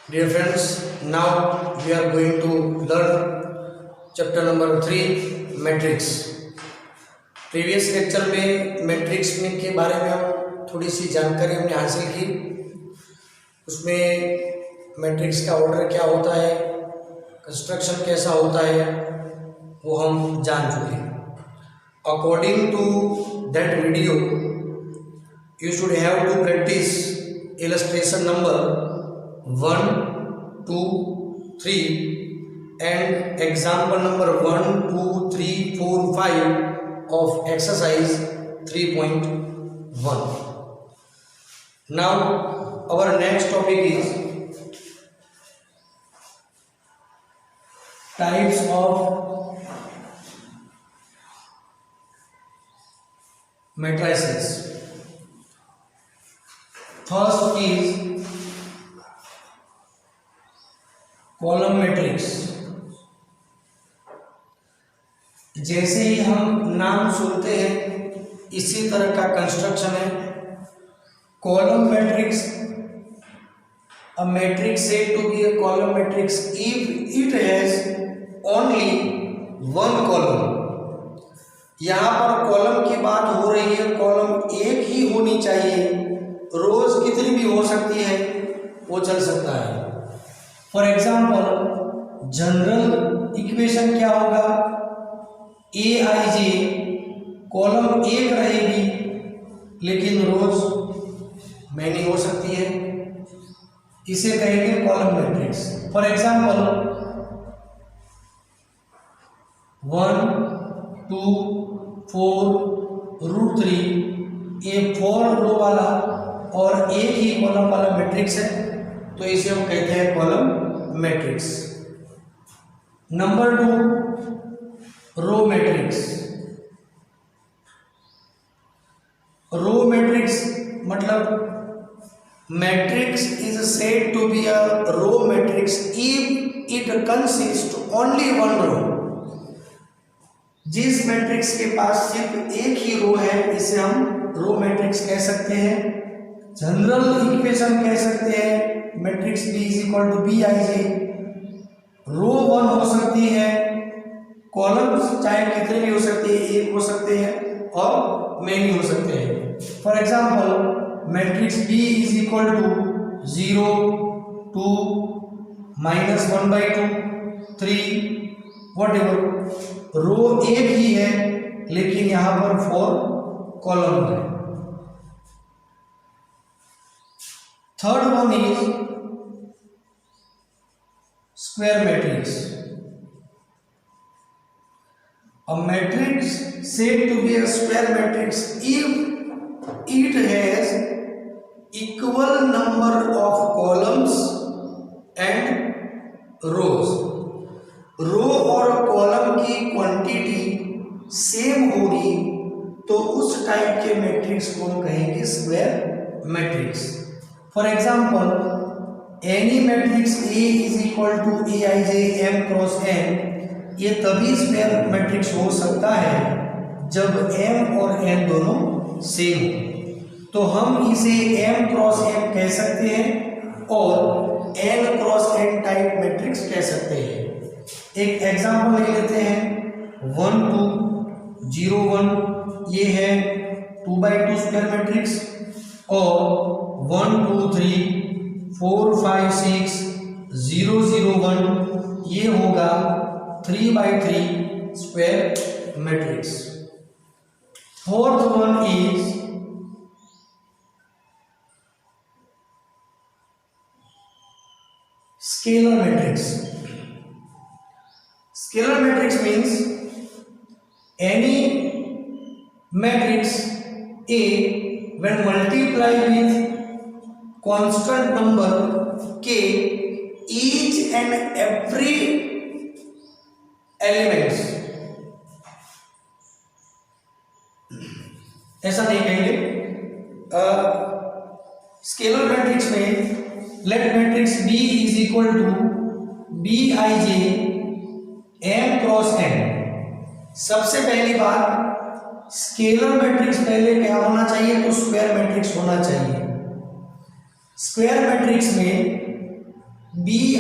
Dear friends, now we are going to learn chapter number 3 matrix. Previous lecture में matrix में के बारे में हम थोड़ी सी जानकारी हमने हासिल की। उसमें मैट्रिक्स का ऑर्डर क्या होता है, कंस्ट्रक्शन कैसा होता है, वो हम जान चुके। According to that video you should have to practice illustration number 1, 2, 3 and example number 1, 2, 3, 4, 5 of exercise 3.1. Now our next topic is types of matrices. First is column matrix. जैसे ही हम नाम सुनते हैं इसी तरह का कंस्ट्रक्शन है। Column matrix, a matrix said to be a column matrix if it has only one column। यहाँ पर कॉलम की बात हो रही है, कॉलम एक ही होनी चाहिए, रोज कितनी भी हो सकती है वो चल सकता है। फॉर एग्जाम्पल जनरल इक्वेशन क्या होगा, ए आई जे कॉलम एक रहेगी लेकिन रोज मैनी हो सकती है, इसे कहेंगे कॉलम मैट्रिक्स। फॉर एग्जाम्पल 1, 2, 4, √3 ये 4 रो वाला और एक ही कॉलम वाला मैट्रिक्स है, तो इसे हम कहते हैं column matrix. Number 2 row matrix. Row matrix मतलब matrix is said to be a row matrix if it consist only one row. जिस मैट्रिक्स के पास सिर्फ एक ही रो है इसे हम रो मैट्रिक्स कह सकते हैं। जनरल इक्वेशन कह सकते हैं matrix B is equal to B I j. Row 1 हो सकती है, कॉलम्स चाहे कितने भी हो सकते हैं, एक हो सकते हैं और मेनी हो सकते हैं। For example matrix B is equal to 0, 2, -1/2, 3 whatever. Row एक ही है लेकिन यहाँ पर 4 कॉलम है। Third one is square matrix. A matrix said to be a square matrix if it has equal number of columns and rows। रो और column की quantity same होगी तो उस टाइप के मैट्रिक्स को हम कहेंगे square matrix. For example any matrix A is equal to A I J M cross N, ये तभी स्क्वायर मैट्रिक्स हो सकता है जब m और n दोनों सेम हो। तो हम इसे m क्रॉस n कह सकते हैं और n cross n type matrix कह सकते हैं। एक एग्जाम्पल ले लेते हैं 1, 2, 0, 1 ये है 2/2 स्क्वायर मैट्रिक्स और 1, 2, 3, 4, 5, 6, 0, 0, 1 ये होगा 3/3 square matrix. Fourth one is scalar matrix. Scalar matrix means any matrix A when multiplied with constant number K, each and every elements, ऐसा नहीं कहेंगे। स्केलर मैट्रिक्स में let matrix B is equal to B I J m cross n। सबसे पहली बात scalar matrix पहले क्या होना चाहिए, तो स्क्वायर मैट्रिक्स होना चाहिए। स्क्वायर मैट्रिक्स में Bij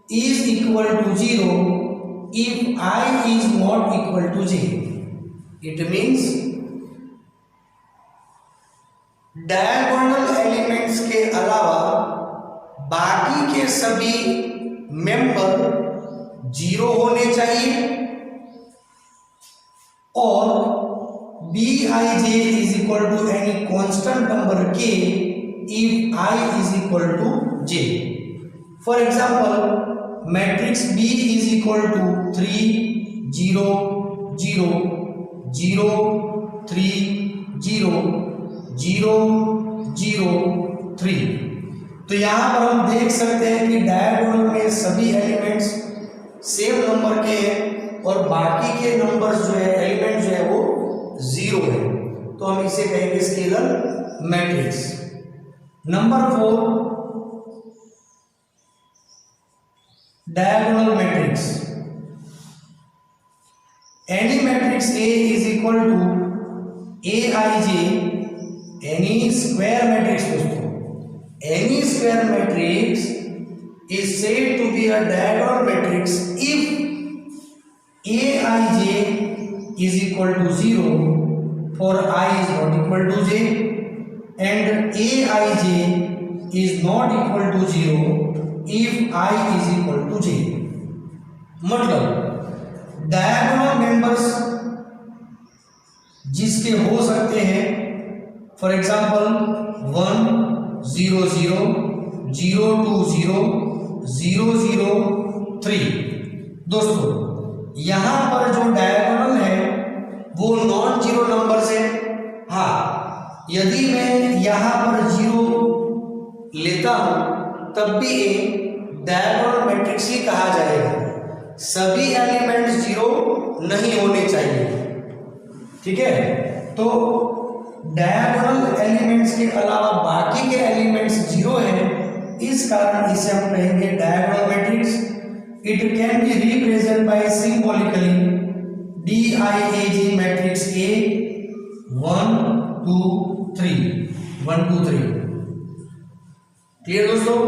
is equal to 0 if I is not equal to j. It means diagonal elements के अलावा बाकी के सभी मेंबर 0 होने चाहिए और Bij is equal to any constant number k if I is equal to j. For example, matrix B is equal to 3 0 0 0 3 0 0 0 3. तो यहाँ पर हम देख सकते हैं कि डायगोनल में सभी एलिमेंट्स सेम नंबर के हैं और बाकी के नंबर्स जो है एलिमेंट जो है वो 0 है, तो हम इसे कहेंगे scalar matrix. Number 4, diagonal matrix. Any matrix A is equal to Aij, any square matrix दोस्तों, any square matrix is said to be a diagonal matrix if Aij is equal to 0 for I is not equal to j and Aij is not equal to 0 if I is equal to j. मतलब diagonal members जिसके हो सकते हैं, for example 1 0 0 0 2 0 0 0 3. दोस्तों यहां पर जो diagonal है वो नॉन जीरो नंबर है. हाँ, यदि मैं यहां पर 0 लेता हूं तब भी एक डायगोनल मैट्रिक्स ही कहा जाएगा. सभी एलिमेंट्स 0 नहीं होने चाहिए. ठीक है, तो डायगोनल एलिमेंट्स के अलावा बाकी के एलिमेंट्स 0 हैं, इस कारण इसे हम कहेंगे diagonal matrix. It can be represent by symbolically DIAG matrix A 1 2 3 1 2 3. Clear दोस्तों.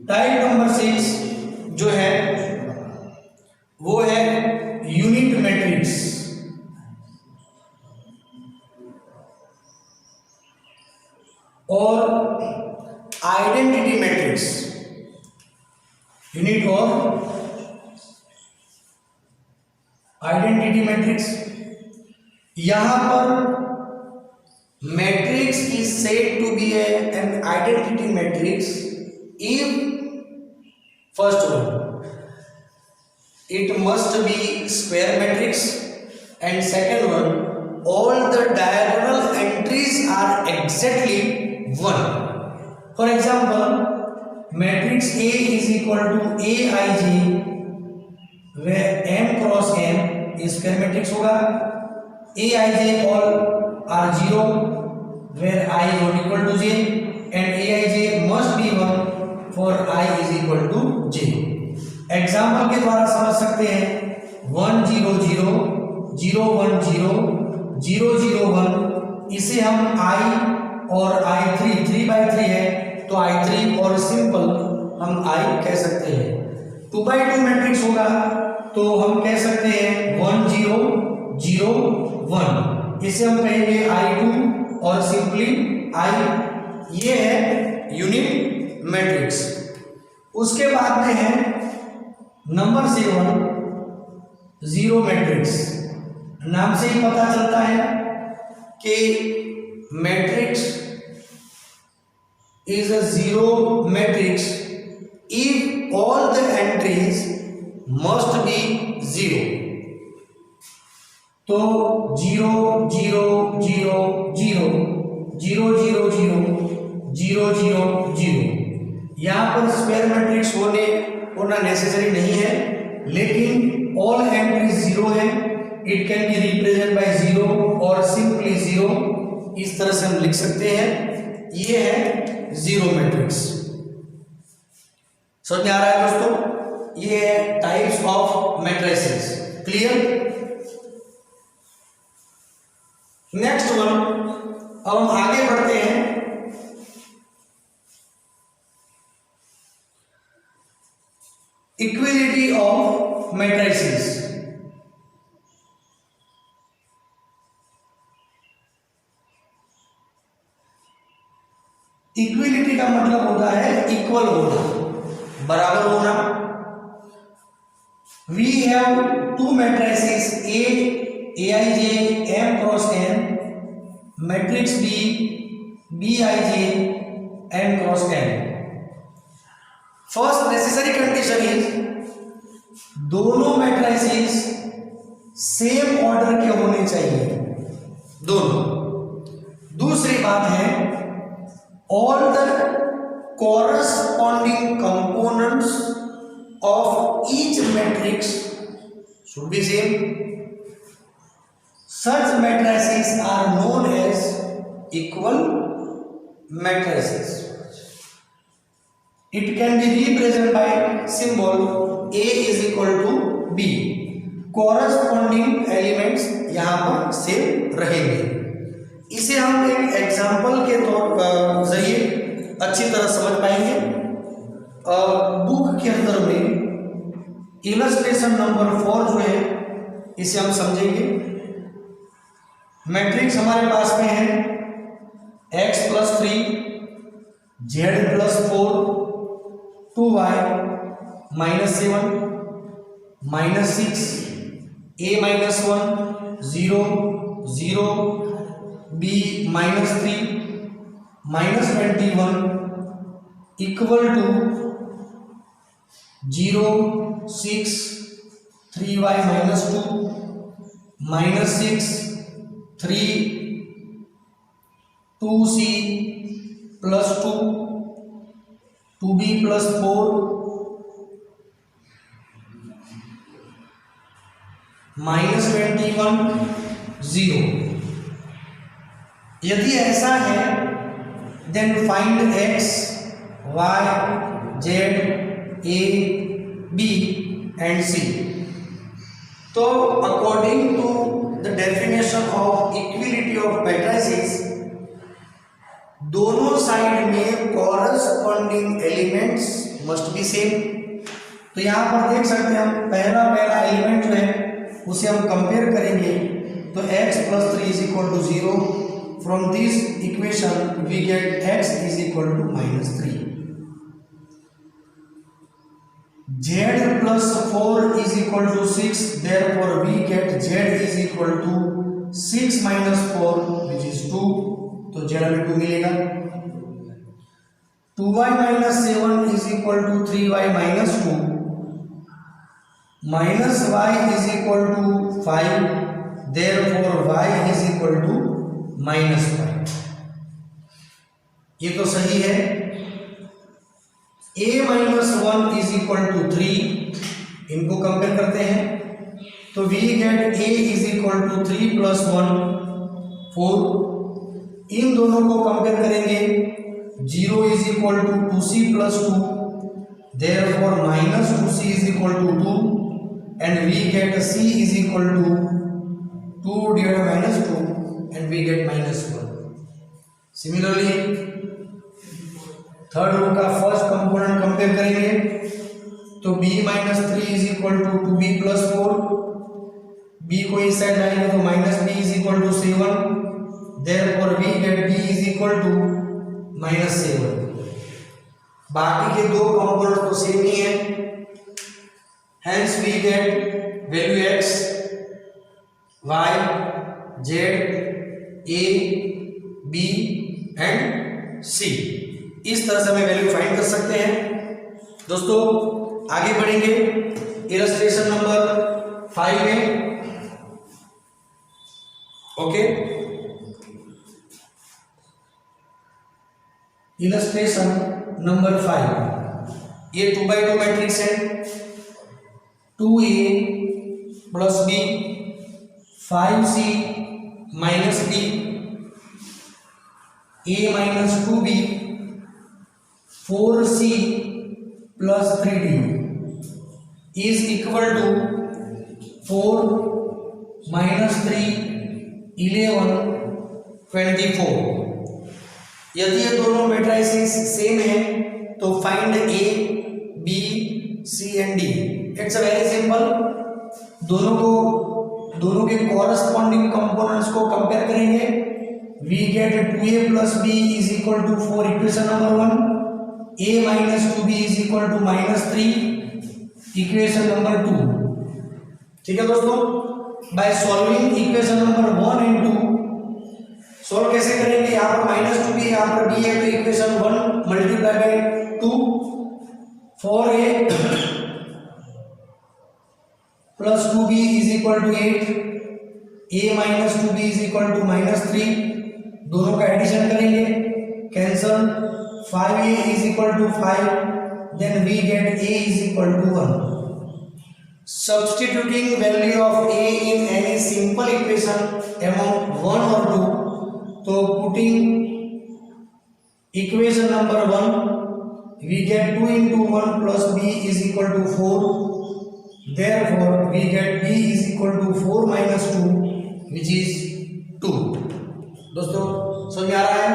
टाइप नंबर 6 जो है वो है यूनिट मैट्रिक्स. और आइडेंटिटी मैट्रिक्स. यूनिट और आइडेंटिटी मैट्रिक्स. यहां पर matrix is said to be an identity matrix if first one it must be square matrix and second one all the diagonal entries are exactly 1. For example, matrix A is equal to Aij where m cross n is square matrix होगा. Aij all are 0 where I is not equal to j and Aij must be 1 for I is equal to j. Example के द्वारा समझ सकते हैं. 1 0 0 0 1 0 0 0 1, इसे हम I और I3 3/3 है तो I3 और सिंपल हम I कह सकते हैं. 2/2 मैट्रिक्स होगा तो हम कह सकते हैं 1 0 0 1, इसे हम कहेंगे I2 और सिंपली I. ये है यूनिट मैट्रिक्स. उसके बाद में है नंबर 7 जीरो मैट्रिक्स. नाम से ही पता चलता है कि matrix is a zero matrix if all the entries must be 0. तो 0 0 0 0 0 0 0 0 0 0 यहाँ पर स्क्वायर मैट्रिक्स होना नेसेसरी नहीं है, लेकिन ऑल एंट्रीज 0 है. It can be represent by 0 और सिंपली 0. इस तरह से हम लिख सकते हैं. ये है जीरो मैट्रिक्स. समझ में आ रहा है दोस्तों? ये है types of matrices. Clear? Next one. अब हम आगे बढ़ते हैं. Equality of matrices. इक्विलिटी का मतलब होता है इक्वल होना, बराबर होना। We have two matrices A Aij m cross n, matrix B Bij n cross n। First necessary condition is दोनों मैट्रिसेस सेम ऑर्डर के होने चाहिए, दोनों। दूसरी बात है all the corresponding components of each matrix should be same. Such matrices are known as equal matrices. It can be represented by symbol A is equal to B. Corresponding elements यहाँ पर same रहेंगे। इसे हम एक example के तौर जरिए अच्छी तरह समझ पाएंगे। बुक के अंदर में इलस्ट्रेशन नंबर 4 जो है इसे हम समझेंगे। मैट्रिक्स हमारे पास में है x+3 z+4 2y -7 -6 a-1 0 0 b -3 -21 equal to 0 6 3y -2 -6 3 2c +2 2b +4 -21 0। यदि ऐसा है then find x y z a b and c। तो according to the definition of equality of matrices दोनों साइड में corresponding elements must be same. तो यहाँ पर देख सकते हैं हम पहला एलिमेंट जो है उसे हम कंपेयर करेंगे तो x+3 is equal to 0। From this equation we get x is equal to -3। z+4 is equal to 6, therefore we get z is equal to 6 - 4 which is 2। तो z हमें 2 मिलेगा। 2y -7 is equal to 3y -2 minus y is equal to 5, therefore y is equal to -5। ये तो सही है। a-1 is equal to 3, इनको compare करते हैं तो we get a is equal to 3 + 1 4। इन दोनों को कंपेयर करेंगे 0 is equal to 2c + 2, therefore -2c is equal to 2 and we get c is equal to 2 divided by -2 and we get -1। Similarly third row का first component compare करेंगे तो b -3 is equal to 2b + 4। b को इस side लाएंगे तो -b is equal to 7, therefore we get b is equal to -7। बाकी के दो कंपोनेंट तो सेम ही है, hence we get value x y z a b and c। इस तरह से हमें वैल्यू फाइंड कर सकते हैं। दोस्तों आगे बढ़ेंगे इलस्ट्रेशन नंबर 5 में। ओके, इलस्ट्रेशन नंबर 5, ये 2x2 मैट्रिक्स है। 2a + b 5c - b a - 2b 4c + 3d is equal to 4 - 3 11 24। यदि ये दोनों मैट्रिसेस सेम है तो find a b C and D. It's a very simple. दोनों के कॉरस्पॉन्डिंग कंपोनेंट्स को कंपेयर करेंगे। We get 2a plus B is equal to 4, equation number 1। a minus 2b is equal to -3, equation number 2। ठीक है दोस्तों, by solving equation number 1 and 2 solve कैसे करेंगे? यहाँ पर -2b, यहाँ पर b है, तो equation 1 multiply by 2, 4a plus 2b is equal to 8, a minus 2b is equal to -3। दोनों का एडिशन करेंगे, cancel, 5a is equal to 5, then we get a is equal to 1। Substituting value of a in any simple equation among 1 or 2, तो putting equation number 1, we get 2 into 1 plus b is equal to 4. Therefore, we get b is equal to 4 minus 2, which is 2. दोस्तों समझ आ रहा है?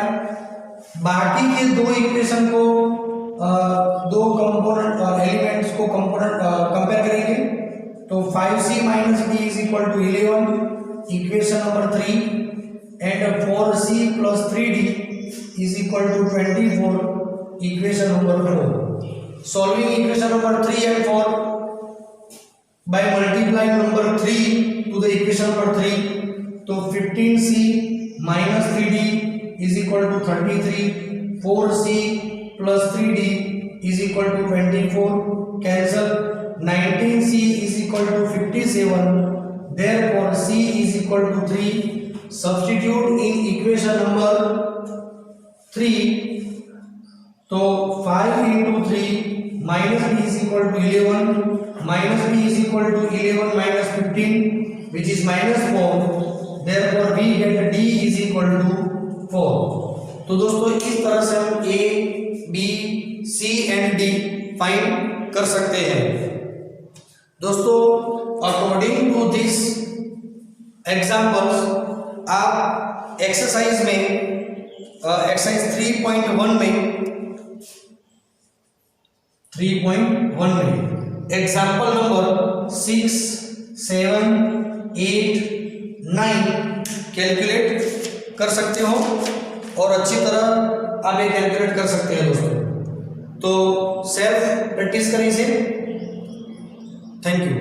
बाकी के दो equation को दो कंपोनेंट एलिमेंट्स को कंपेयर करेंगे। तो 5c minus b is equal to 11, equation number 3, and 4c plus 3d is equal to 24, equation number 4। Solving equation number 3 and 4 by multiplying number 3 to the equation number 3, तो 15c minus 3d is equal to 33, 4c plus 3d is equal to 24, cancel, 19c is equal to 57, therefore c is equal to 3. Substitute in equation number 3, तो 5 into 3 minus b is equal to 11, minus b is equal to 11 minus 15, which is -4, therefore we get d is equal to 4. तो दोस्तों इस तरह से हम a, b, c and d find कर सकते हैं। दोस्तों अकॉर्डिंग टू दिस एग्जाम्पल्स आप एक्सरसाइज में एक्सरसाइज 3.1 में एग्जाम्पल नंबर 6, 7, 8, 9 कैलकुलेट कर सकते हो और अच्छी तरह आप ये कैलकुलेट कर सकते हैं दोस्तों। तो सेल्फ प्रैक्टिस करें इसे। Thank you.